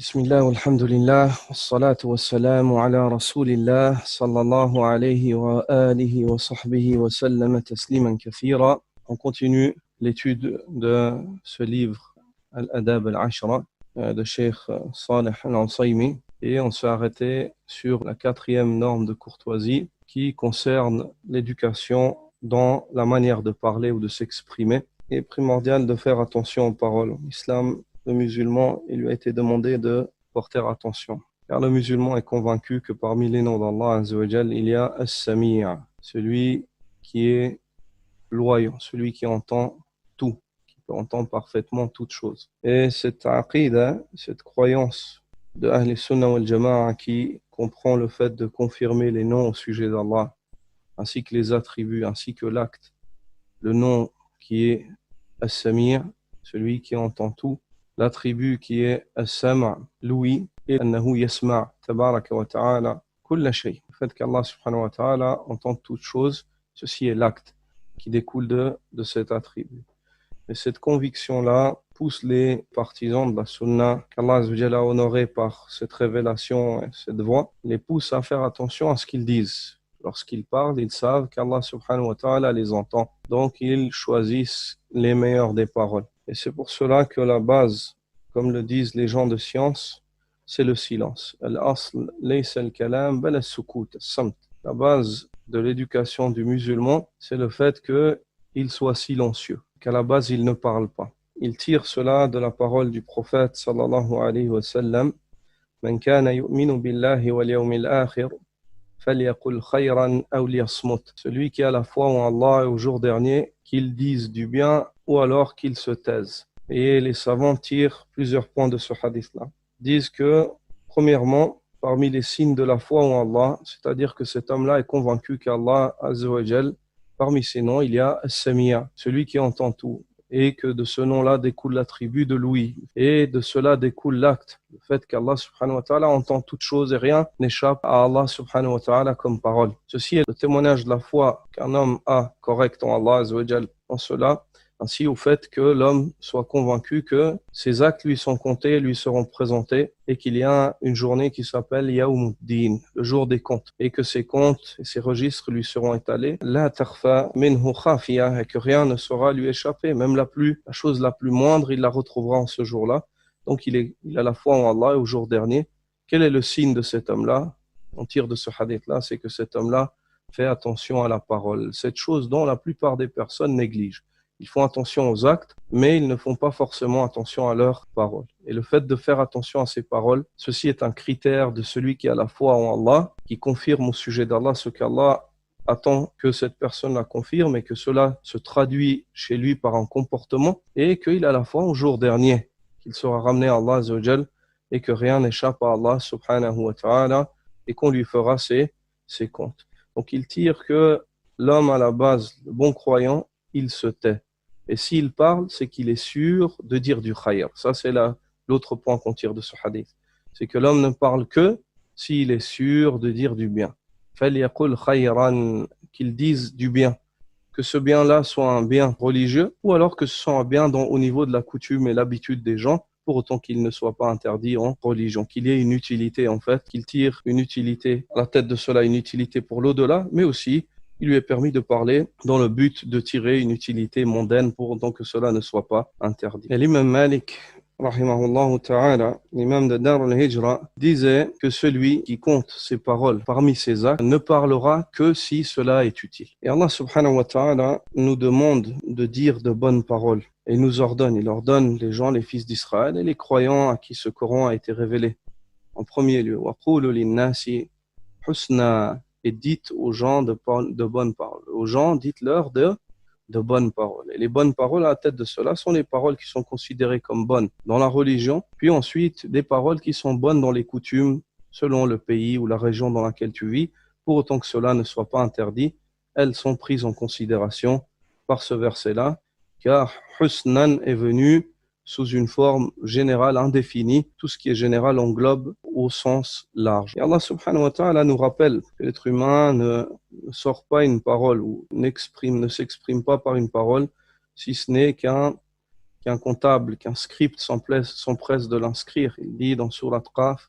بسم الله والحمد لله والصلاة والسلام على رسول الله صلى الله عليه وآله وصحبه وسلم تسليما كثيرا. On continue l'étude de ce livre Al-Adab al-Ashra de Cheikh Saleh Al-Ansaymi et on s'est arrêté sur la quatrième norme de courtoisie qui concerne l'éducation dans la manière de parler ou de s'exprimer. Il est primordial de faire attention aux paroles. L'islam, le musulman, il lui a été demandé de porter attention. Car le musulman est convaincu que parmi les noms d'Allah Azza wa Jal, il y a As-Sami', celui qui est loyal, celui qui entend tout, qui peut entendre parfaitement toutes choses. Et cette aqida, cette croyance de Ahl Sunnah wal Jama'a qui comprend le fait de confirmer les noms au sujet d'Allah, ainsi que les attributs, ainsi que l'acte, le nom qui est As-Sami', celui qui entend tout, l'attribut qui est As-Sam', l'ouïe, et Annahu Yasma' Tabaraka wa Ta'ala Kulla Shay. Le fait qu'Allah subhanahu wa ta'ala entend toutes choses, ceci est l'acte qui découle de cet attribut. Et cette conviction-là pousse les partisans de la Sunna qu'Allah Azza wa Jalla a honoré par cette révélation et cette voix, les pousse à faire attention à ce qu'ils disent. Lorsqu'ils parlent, ils savent qu'Allah subhanahu wa ta'ala les entend. Donc ils choisissent les meilleures des paroles. Et c'est pour cela que la base, comme le disent les gens de science, c'est le silence. Al-asl laysa al-kalam bal as-sukut, as-samt. La base de l'éducation du musulman, c'est le fait qu'il soit silencieux, qu'à la base il ne parle pas. Il tire cela de la parole du prophète sallallahu alayhi wa sallam: Man kana yu'minu billahi wal yawmil akhir falyaqul khayran aw liyasmut. Celui qui a la foi en Allah et au jour dernier, qu'il dise du bien ou alors qu'il se taise. Et les savants tirent plusieurs points de ce hadith-là. Disent que, premièrement, parmi les signes de la foi en Allah, c'est-à-dire que cet homme-là est convaincu qu'Allah Azza wa Jal, parmi ses noms, il y a As-Sami'a, celui qui entend tout, et que de ce nom-là découle l'attribut de l'ouïe, et de cela découle l'acte, le fait qu'Allah subhanahu wa ta'ala entend toutes choses et rien n'échappe à Allah subhanahu wa ta'ala comme parole. Ceci est le témoignage de la foi qu'un homme a correct en Allah Azza wa Jal en cela, ainsi au fait que l'homme soit convaincu que ses actes lui sont comptés, lui seront présentés, et qu'il y a une journée qui s'appelle Yawmuddin, le jour des comptes, et que ses comptes et ses registres lui seront étalés, la tarfa minhu khafiya, et que rien ne saura lui échapper, même la chose la plus moindre, il la retrouvera en ce jour-là. Donc il a la foi en Allah et au jour dernier. Quel est le signe de cet homme-là? On tire de ce hadith-là, c'est que cet homme-là fait attention à la parole, cette chose dont la plupart des personnes négligent. Ils font attention aux actes, mais ils ne font pas forcément attention à leurs paroles. Et le fait de faire attention à ces paroles, ceci est un critère de celui qui a la foi en Allah, qui confirme au sujet d'Allah ce qu'Allah attend que cette personne la confirme et que cela se traduit chez lui par un comportement et qu'il a la foi au jour dernier, qu'il sera ramené à Allah Azza wa Jal et que rien n'échappe à Allah subhanahu wa ta'ala et qu'on lui fera ses comptes. Donc il tire que l'homme à la base, le bon croyant, il se tait. Et s'il parle, c'est qu'il est sûr de dire du khayr. Ça, c'est l'autre point qu'on tire de ce hadith. C'est que l'homme ne parle que s'il est sûr de dire du bien. فَلْيَقُلْ خَيْرًا, qu'il dise du bien. Que ce bien-là soit un bien religieux ou alors que ce soit un bien au niveau de la coutume et l'habitude des gens, pour autant qu'il ne soit pas interdit en religion. Qu'il y ait une utilité, en fait, qu'il tire une utilité, à la tête de cela, une utilité pour l'au-delà, mais aussi il lui est permis de parler dans le but de tirer une utilité mondaine pour autant que cela ne soit pas interdit. Et l'imam Malik, rahimahullah ta'ala, l'imam de Dar al-Hijra, disait que celui qui compte ses paroles parmi ses actes ne parlera que si cela est utile. Et Allah subhanahu wa ta'ala nous demande de dire de bonnes paroles. Et il nous ordonne, il ordonne les gens, les fils d'Israël et les croyants à qui ce Coran a été révélé. En premier lieu, وَقُولُوا لِلنَّاسِ حُسْنًا, et dites aux gens de bonnes paroles. Aux gens, dites-leur de bonnes paroles. Et les bonnes paroles, à la tête de cela, sont les paroles qui sont considérées comme bonnes dans la religion, puis ensuite des paroles qui sont bonnes dans les coutumes, selon le pays ou la région dans laquelle tu vis, pour autant que cela ne soit pas interdit. Elles sont prises en considération par ce verset-là, car husnan est venu sous une forme générale indéfinie. Tout ce qui est général englobe au sens large. Et Allah subhanahu wa ta'ala nous rappelle que l'être humain ne sort pas une parole ou ne s'exprime pas par une parole, si ce n'est qu'un qu'un comptable, qu'un script s'empresse de l'inscrire. Il dit dans Surat Qaf,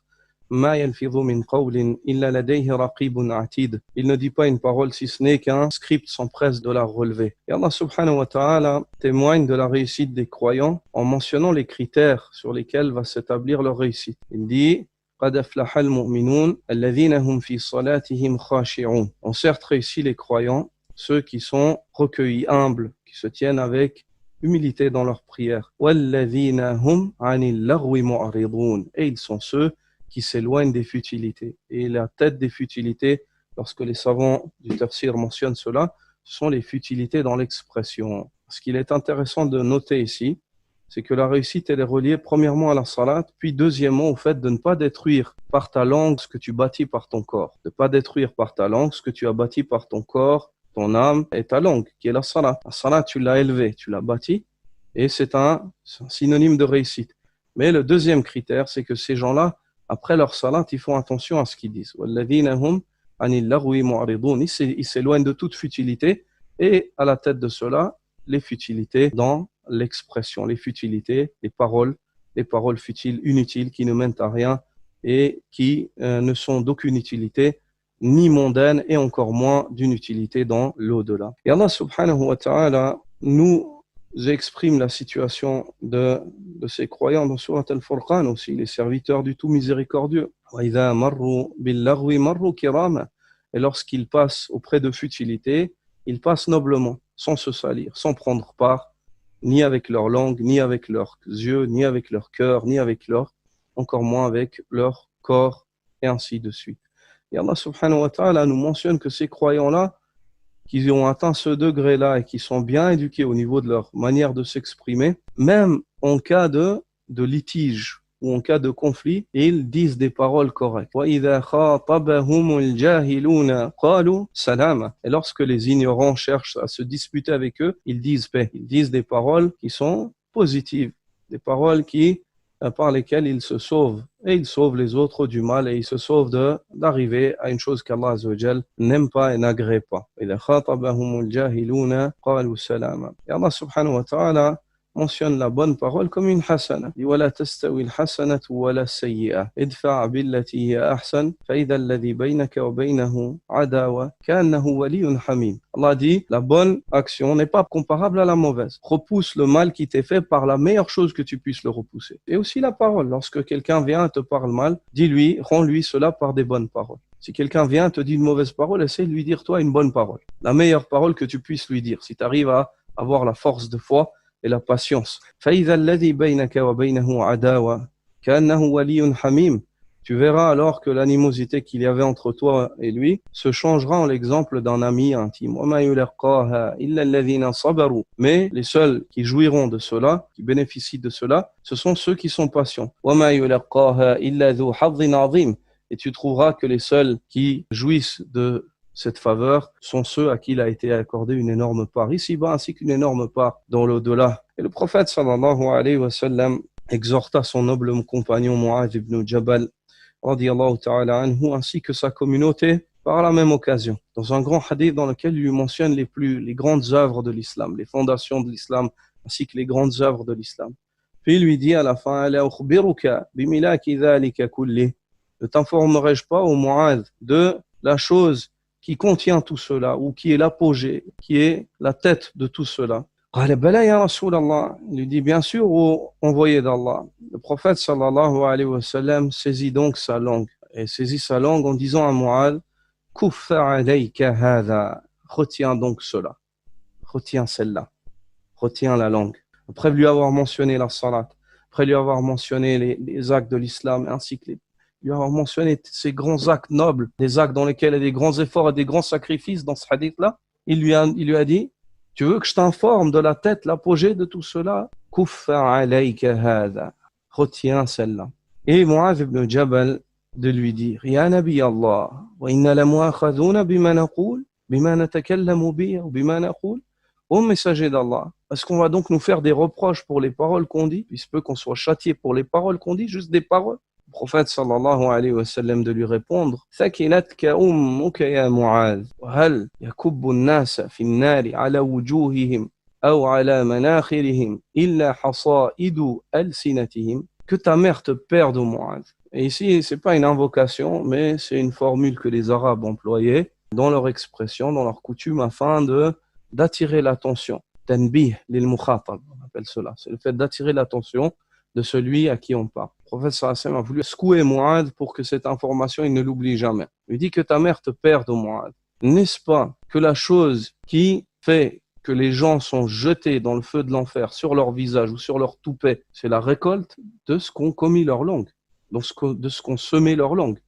ما يلفظ من قول إلا لديه رقيب عتيد. Il ne dit pas une parole si ce n'est qu'un script s'empresse de la relever. Et Allah subhanahu wa ta'ala témoigne de la réussite des croyants en mentionnant les critères sur lesquels va s'établir leur réussite. Il dit قد أفلح المؤمنون الذين هم في صلاتهم خاشعون. On certes réussit les croyants, ceux qui sont recueillis, humbles, qui se tiennent avec humilité dans leur prière. وَالَّذِينَ هُمْ عَنِ اللَّغْوِ مُعْرِضُونَ. Et ils sont ceux qui s'éloignent des futilités. Et la tête des futilités, lorsque les savants du tafsir mentionnent cela, ce sont les futilités dans l'expression. Ce qu'il est intéressant de noter ici, c'est que la réussite, elle est reliée premièrement à la salat, puis deuxièmement au fait de ne pas détruire par ta langue ce que tu bâtis par ton corps. De ne pas détruire par ta langue ce que tu as bâti par ton corps, ton âme et ta langue, qui est la salat. La salat, tu l'as élevée, tu l'as bâtie, et c'est un synonyme de réussite. Mais le deuxième critère, c'est que ces gens-là, après leur salat, ils font attention à ce qu'ils disent. Ils s'éloignent de toute futilité, et à la tête de cela, les futilités dans l'expression, les futilités, les paroles futiles, inutiles, qui ne mènent à rien et qui ne sont d'aucune utilité, ni mondaine et encore moins d'une utilité dans l'au-delà. Et Allah subhanahu wa ta'ala nous exprime la situation de ces croyants dans Surat Al-Furqan aussi, les serviteurs du tout miséricordieux. وَإِذَا مَرُّوا بِاللَّغْوِ مَرُّوا كِرَامًا. Et lorsqu'ils passent auprès de futilité, ils passent noblement, sans se salir, sans prendre part, ni avec leur langue, ni avec leurs yeux, ni avec leur cœur, ni avec leur, encore moins avec leur corps, et ainsi de suite. Et Allah subhanahu wa ta'ala nous mentionne que ces croyants-là, qui ont atteint ce degré-là et qui sont bien éduqués au niveau de leur manière de s'exprimer, même en cas de litige ou en cas de conflit, ils disent des paroles correctes. وَإِذَا خَاطَبَهُمُ الْجَاهِلُونَ قَالُوا سَلَامًا. Et lorsque les ignorants cherchent à se disputer avec eux, ils disent paix. Ils disent des paroles qui sont positives, des paroles par lesquelles ils se sauvent. Et ils sauvent les autres du mal et ils se sauvent d'arriver à une chose qu'Allah Azza wa Jal n'aime pas et n'agrée pas. إِذَا خَاطَبَهُمُ الْجَاهِلُونَ قَالُوا سَلَامًا. Et Allah subhanahu wa ta'ala mentionne la bonne parole comme une hasana. وَلَا تَسْتَوِي الْحَسَنَةُ وَلَا السَّيِّئَةُ إِدْفَعْ بِالَّتِي هِيَ أَحْسَنُ فَإِذَا الَّذِي بَيْنَكَ وَبَيْنَهُ عَدَاوَةٌ كَأَنَّهُ وَلِيٌّ حَمِيمٌ. Allah dit, la bonne action n'est pas comparable à la mauvaise. Repousse le mal qui t'est fait par la meilleure chose que tu puisses le repousser. Et aussi la parole. Lorsque quelqu'un vient et te parle mal, dis-lui, rends-lui cela par des bonnes paroles. Si quelqu'un vient et te dit une mauvaise parole, essaie de lui dire toi une bonne parole. La meilleure parole que tu puisses lui dire. Si tu arrives à avoir la force de foi et la patience. فَإِذَا الَّذِي بَيْنَكَ وَبَيْنَهُ عَدَاوَةٌ كَأَنَّهُ وَلِيٌّ حَمِيمٌ. Tu verras alors que l'animosité qu'il y avait entre toi et lui se changera en l'exemple d'un ami intime. وَمَا يُلَقَّاهَا إِلَّا الَّذِينَ صَبَرُوا. Mais les seuls qui jouiront de cela, qui bénéficient de cela, ce sont ceux qui sont patients. وَمَا يُلَقَّاهَا إِلَّا ذُو حَظٍّ عَظِيمٍ. Et tu trouveras que les seuls qui jouissent de cette faveur sont ceux à qui il a été accordé une énorme part ici-bas ainsi qu'une énorme part dans l'au-delà. Et le prophète sallallahu alayhi wa sallam exhorta son noble compagnon Mu'adh ibn Jabal radiyallahu ta'ala anhu ainsi que sa communauté par la même occasion. Dans un grand hadith dans lequel il lui mentionne les grandes œuvres de l'islam, les fondations de l'islam ainsi que les grandes œuvres de l'islam. Puis il lui dit à la fin, ala ukhbiruka bimilaki dhalika kulli. Ne t'informerai-je pas au Mu'adh de la chose qui contient tout cela, ou qui est l'apogée, qui est la tête de tout cela. قال بلى يا رسول الله. Il lui dit bien sûr, ô envoyé d'Allah. Le prophète sallallahu alayhi wa sallam saisit donc sa langue, et saisit sa langue en disant à Mu'adh, kuffa alayka hadha. Retiens donc cela, retiens celle-là, retiens la langue. Après lui avoir mentionné la salat, après lui avoir mentionné les actes de l'islam, ainsi que lui avoir mentionné ces grands actes nobles, des actes dans lesquels il y a des grands efforts et des grands sacrifices dans ce hadith-là, il lui a dit, tu veux que je t'informe de la tête, l'apogée de tout cela? Kuffa alayka hadha. Retiens celle-là. Et Mu'adh ibn Jabal de lui dire, Ya Nabi Allah, wa inna la mu'akhadhuna bima naqul, bima natakallamu bi, ou bima naqul. Ô messager d'Allah, est-ce qu'on va donc nous faire des reproches pour les paroles qu'on dit? Il se peut qu'on soit châtié pour les paroles qu'on dit, juste des paroles. Le prophète sallallahu alayhi wa sallam de lui répondre, Thakilatka ummuka ya Mu'adh, wa hal yakubbu an-nasa fi an-nari ala wujuhihim أو على مناخرهم إلا حصائد ألسنتهم. Que ta mère te perde, Mu'adh. Et ici, c'est pas une invocation, mais c'est une formule que les Arabes employaient dans leur expression, dans leur coutume, afin d'attirer l'attention. Tanbih lil mukhatab, on appelle cela. C'est le fait d'attirer l'attention de celui à qui on parle. Le prophète sallallahu alayhi wa sallam a voulu secouer Mu'adh pour que cette information, il ne l'oublie jamais. Il dit que ta mère te perde, Mu'adh. N'est-ce pas que la chose qui fait que les gens sont jetés dans le feu de l'enfer sur leur visage ou sur leur toupet, c'est la récolte de ce qu'ont commis leur langue, de ce qu'ont semé leur langue.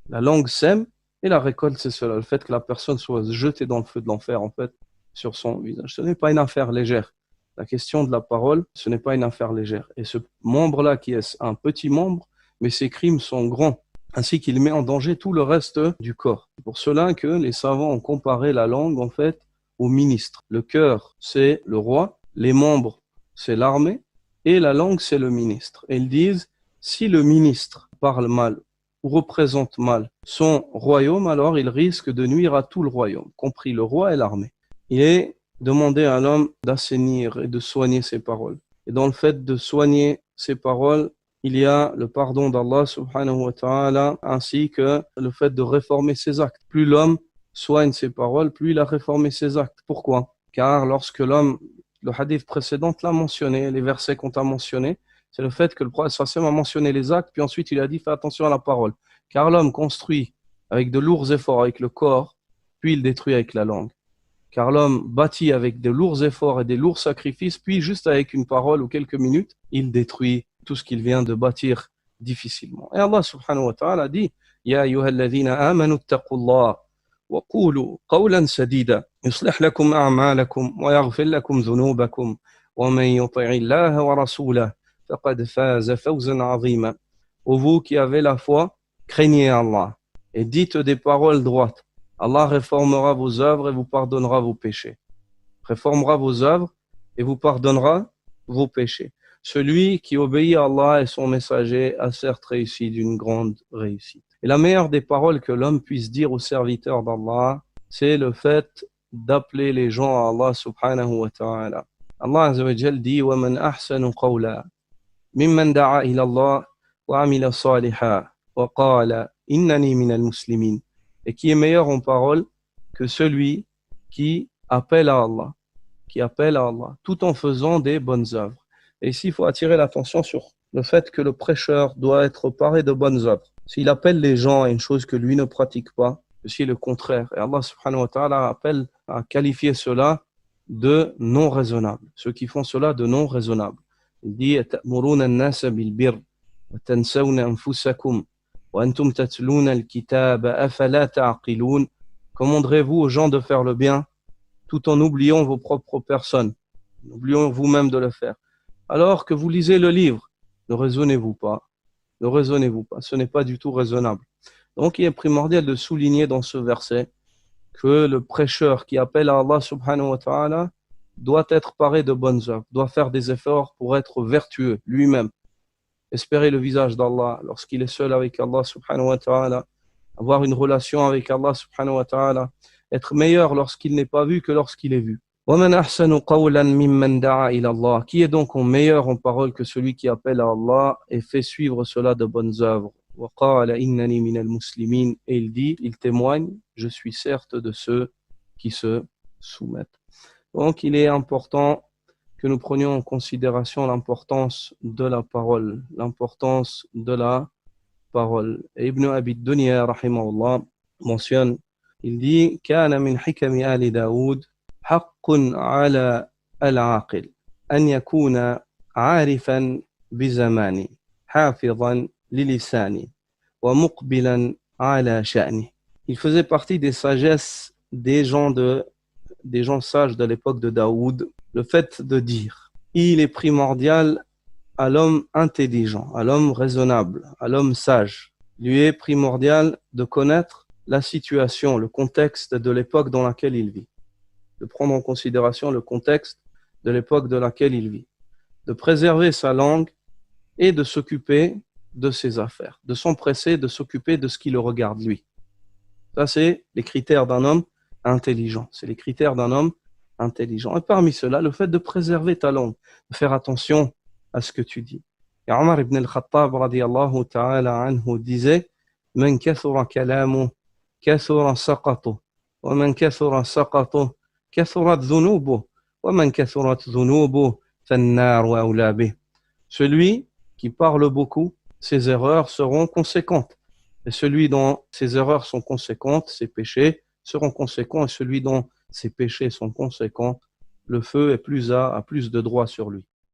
La langue sème et la récolte, c'est cela, le fait que la personne soit jetée dans le feu de l'enfer, en fait, sur son visage. Ce n'est pas une affaire légère. La question de la parole, ce n'est pas une affaire légère. Et ce membre-là, qui est un petit membre, mais ses crimes sont grands, ainsi qu'il met en danger tout le reste du corps. C'est pour cela que les savants ont comparé la langue, en fait, au ministre. Le cœur, c'est le roi, les membres, c'est l'armée, et la langue, c'est le ministre. Et ils disent, si le ministre parle mal ou représente mal son royaume, alors il risque de nuire à tout le royaume, compris le roi et l'armée. Il est demandé à l'homme d'assainir et de soigner ses paroles. Et dans le fait de soigner ses paroles, il y a le pardon d'Allah subhanahu wa ta'ala, ainsi que le fait de réformer ses actes. Plus l'homme soigne ses paroles, plus il a réformé ses actes. Pourquoi? Car lorsque l'homme, le hadith précédent l'a mentionné, les versets qu'on t'a mentionnés, c'est le fait que le prophète sallallahu alayhi wa sallam a mentionné les actes, puis ensuite il a dit fais attention à la parole. Car l'homme construit avec de lourds efforts avec le corps, puis il détruit avec la langue. Car l'homme bâtit avec de lourds efforts et des lourds sacrifices, puis juste avec une parole ou quelques minutes, il détruit tout ce qu'il vient de bâtir difficilement. Et Allah subhanahu wa ta'ala dit Ya ayyuhalladhina amanu attaqullah wa qulu qawlan sadida yuslih lakum a'malakum wa yaghfir lakum dhunubakum wa man yuti'i Allah wa rasulahu faqad faza fawzan 'azima. Ô vous qui avez la foi, craignez Allah et dites des paroles droites. Allah réformera vos œuvres et vous pardonnera vos péchés. Réformera vos œuvres et vous pardonnera vos péchés. Celui qui obéit à Allah et son messager a certes réussi d'une grande réussite. Et la meilleure des paroles que l'homme puisse dire aux serviteurs d'Allah, c'est le fait d'appeler les gens à Allah subhanahu wa ta'ala. Allah azza wa jal dit وَمَنْ أَحْسَنُ قَوْلًا مِمَّنْ دَعَا إِلَى اللَّهِ وَعَمِلَ صَالِحًا وَقَالَ إِنَّنِي مِنَ الْمُسْلِمِينَ. Et qui est meilleur en parole que celui qui appelle à Allah, tout en faisant des bonnes œuvres. Et ici, il faut attirer l'attention sur le fait que le prêcheur doit être paré de bonnes œuvres. S'il appelle les gens à une chose que lui ne pratique pas, c'est le contraire. Et Allah subhanahu wa ta'ala appelle à qualifier cela de non raisonnable. Ceux qui font cela de non raisonnable. Il dit أَتَأْمُرُونَ النَّاسَ بِالْبِرِّ وَتَنْسَوْنَ أَنفُسَكُمْ وَأَنْتُمْ تَتْلُونَ الْكِتَابَ أَفَلَا تَعْقِلُونَ. Commanderez-vous aux gens de faire le bien tout en oubliant vos propres personnes, en oubliant vous-même de le faire. Alors que vous lisez le livre, ne raisonnez-vous pas, ce n'est pas du tout raisonnable. Donc il est primordial de souligner dans ce verset que le prêcheur qui appelle à Allah subhanahu wa ta'ala doit être paré de bonnes œuvres, doit faire des efforts pour être vertueux lui-même. Espérer le visage d'Allah lorsqu'il est seul avec Allah subhanahu wa ta'ala, avoir une relation avec Allah subhanahu wa ta'ala, être meilleur lorsqu'il n'est pas vu que lorsqu'il est vu. وَمَنْ أَحْسَنُ قَوْلًا مِمَّنْ دَعَا إِلَى اللَّهِ. Qui est donc meilleur en parole que celui qui appelle à Allah et fait suivre cela de bonnes œuvres. وَقَالَ إِنَّنِي مِنَ الْمُسْلِمِينَ. Et il dit, il témoigne, je suis certes de ceux qui se soumettent. Donc il est important que nous prenions en considération l'importance de la parole, Et Ibn Abi Dunya, rahimahullah, mentionne, il dit, كان من حكم آل داود حق على العاقل أن يكون عارفا بزمانه حافظا للسانه ومقبلا على شأنه. Il faisait partie des sagesses des gens sages de l'époque de Daoud, le fait de dire, il est primordial à l'homme intelligent, à l'homme raisonnable, à l'homme sage. Il lui est primordial de connaître la situation, le contexte de l'époque dans laquelle il vit, de prendre en considération le contexte de l'époque dans laquelle il vit, de préserver sa langue et de s'occuper de ses affaires, de s'empresser de s'occuper de ce qui le regarde lui. Ça, c'est les critères d'un homme intelligent, c'est les critères d'un homme intelligent. Et parmi cela, le fait de préserver ta langue, de faire attention à ce que tu dis. Et Omar ibn al-Khattab radiyallahu ta'ala anhu disait Man kathura kalamu, kathura saqatu, wa man kathura saqatu, kathurat dhunubu, wa man kathurat dhunubu, fannaru awla bih. Celui qui parle beaucoup, ses erreurs seront conséquentes. Et celui dont ses erreurs sont conséquentes, ses péchés seront conséquents. Et celui dont ses péchés sont conséquents, le feu a plus de droit sur lui.